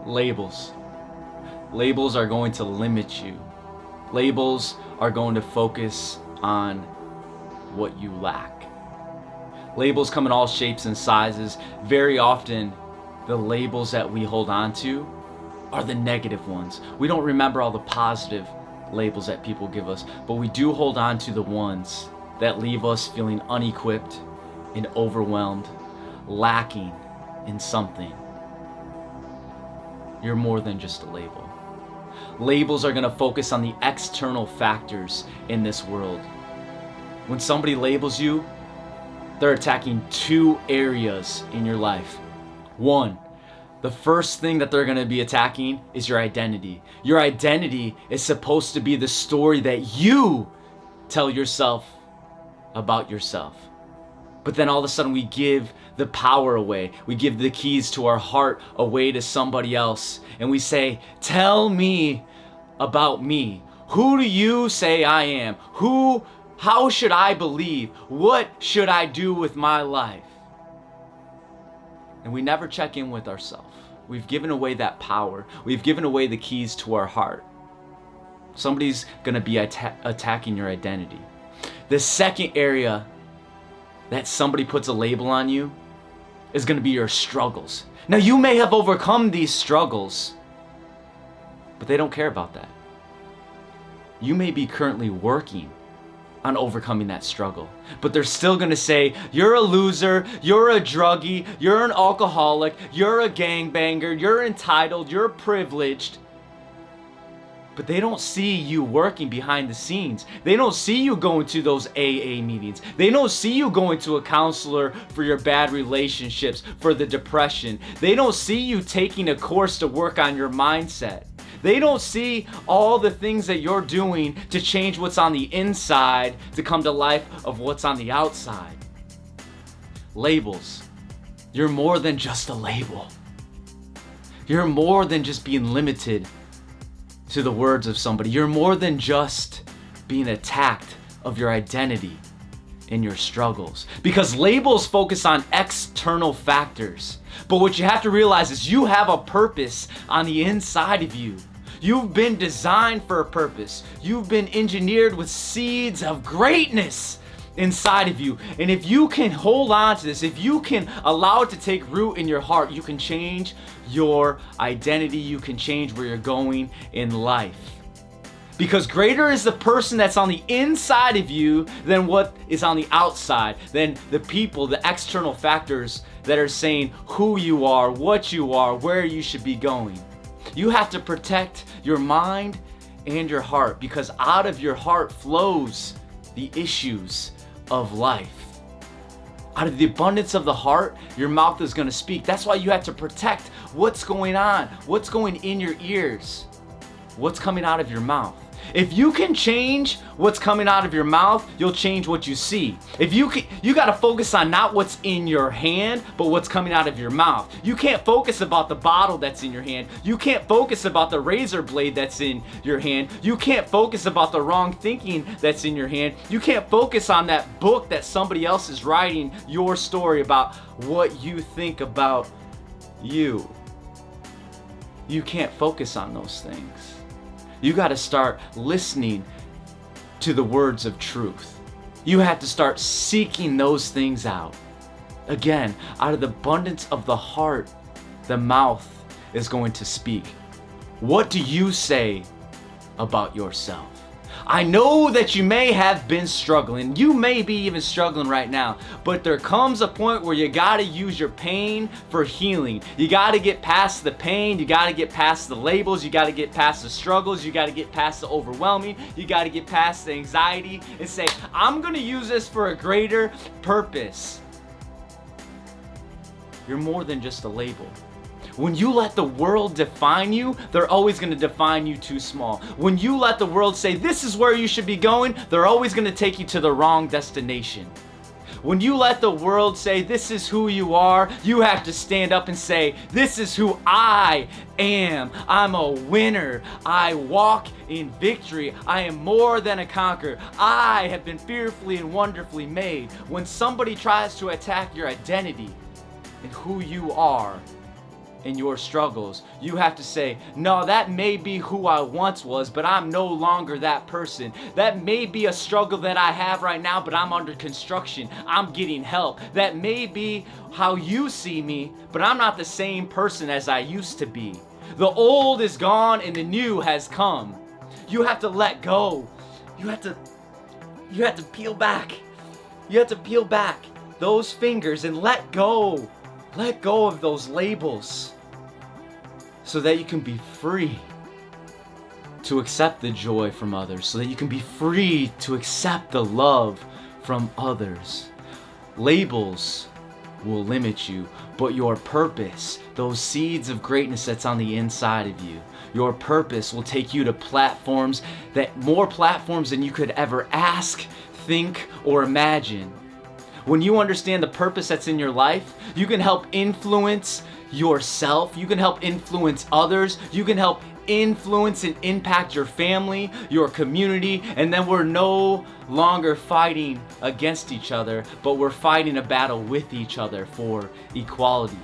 Labels. Labels are going to limit you. Labels are going to focus on what you lack. Labels come in all shapes and sizes. Very often, the labels that we hold on to are the negative ones. We don't remember all the positive labels that people give us, but we do hold on to the ones that leave us feeling unequipped and overwhelmed, lacking in something. You're more than just a label. Labels are going to focus on the external factors in this world. When somebody labels you, they're attacking two areas in your life. One, the first thing that they're going to be attacking is your identity. Your identity is supposed to be the story that you tell yourself about yourself. But then all of a sudden we give the power away. We give the keys to our heart away to somebody else. And we say, tell me about me. Who do you say I am? How should I believe? What should I do with my life? And we never check in with ourselves. We've given away that power. We've given away the keys to our heart. Somebody's gonna be attacking your identity. The second area that somebody puts a label on you is going to be your struggles. Now, you may have overcome these struggles, but they don't care about that. You may be currently working on overcoming that struggle, but they're still going to say, you're a loser, you're a druggie, you're an alcoholic, you're a gangbanger, you're entitled, you're privileged. But they don't see you working behind the scenes. They don't see you going to those AA meetings. They don't see you going to a counselor for your bad relationships, for the depression. They don't see you taking a course to work on your mindset. They don't see all the things that you're doing to change what's on the inside to come to life of what's on the outside. Labels. You're more than just a label. You're more than just being limited to the words of somebody. You're more than just being attacked of your identity and your struggles. Because labels focus on external factors. But what you have to realize is you have a purpose on the inside of you. You've been designed for a purpose. You've been engineered with seeds of greatness inside of you. And if you can hold on to this, if you can allow it to take root in your heart, you can change your identity. You can change where you're going in life. Because greater is the person that's on the inside of you than what is on the outside, than the people, the external factors that are saying who you are, what you are, where you should be going. You have to protect your mind and your heart, because out of your heart flows the issues of life. Out of the abundance of the heart, your mouth is going to speak. That's why you have to protect what's going on, what's going in your ears, what's coming out of your mouth. If you can change what's coming out of your mouth, you'll change what you see. If you got to focus on not what's in your hand, but what's coming out of your mouth. You can't focus about the bottle that's in your hand. You can't focus about the razor blade that's in your hand. You can't focus about the wrong thinking that's in your hand. You can't focus on that book that somebody else is writing your story about what you think about you. You can't focus on those things. You got to start listening to the words of truth. You have to start seeking those things out. Again, out of the abundance of the heart, the mouth is going to speak. What do you say about yourself? I know that you may have been struggling. You may be even struggling right now, but there comes a point where you gotta use your pain for healing. You gotta get past the pain. You gotta get past the labels. You gotta get past the struggles. You gotta get past the overwhelming. You gotta get past the anxiety and say, I'm gonna use this for a greater purpose. You're more than just a label. When you let the world define you, they're always going to define you too small. When you let the world say, this is where you should be going, they're always going to take you to the wrong destination. When you let the world say, this is who you are, you have to stand up and say, this is who I am. I'm a winner. I walk in victory. I am more than a conqueror. I have been fearfully and wonderfully made. When somebody tries to attack your identity and who you are, in your struggles. You have to say, no, that may be who I once was, but I'm no longer that person. That may be a struggle that I have right now, but I'm under construction. I'm getting help. That may be how you see me, but I'm not the same person as I used to be. The old is gone and the new has come. You have to let go. You have to peel back. You have to peel back those fingers and let go. Let go of those labels so that you can be free to accept the joy from others, so that you can be free to accept the love from others. Labels will limit you, but your purpose, those seeds of greatness that's on the inside of you, your purpose will take you to platforms, more platforms than you could ever ask, think, or imagine. When you understand the purpose that's in your life, you can help influence yourself, you can help influence others, you can help influence and impact your family, your community, and then we're no longer fighting against each other, but we're fighting a battle with each other for equality.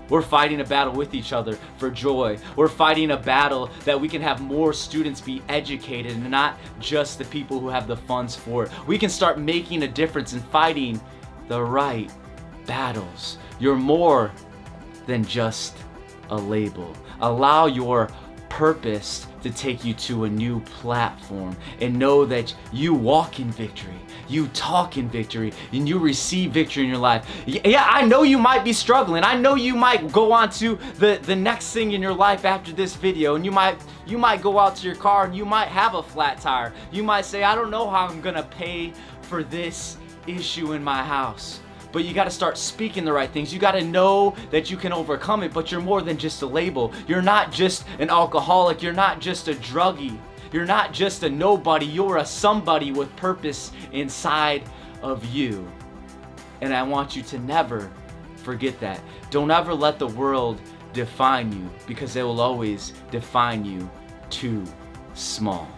We're fighting a battle with each other for joy. We're fighting a battle that we can have more students be educated and not just the people who have the funds for it. We can start making a difference and fighting the right battles. You're more than just a label. Allow your purpose to take you to a new platform and know that you walk in victory, you talk in victory, and you receive victory in your life. Yeah, I know you might be struggling. I know you might go on to the next thing in your life after this video, and you might go out to your car and you might have a flat tire. You might say, I don't know how I'm gonna pay for this issue in my house. But you got to start speaking the right things. You got to know that you can overcome it, but you're more than just a label. You're not just an alcoholic. You're not just a druggie. You're not just a nobody. You're a somebody with purpose inside of you. And I want you to never forget that. Don't ever let the world define you, because they will always define you too small.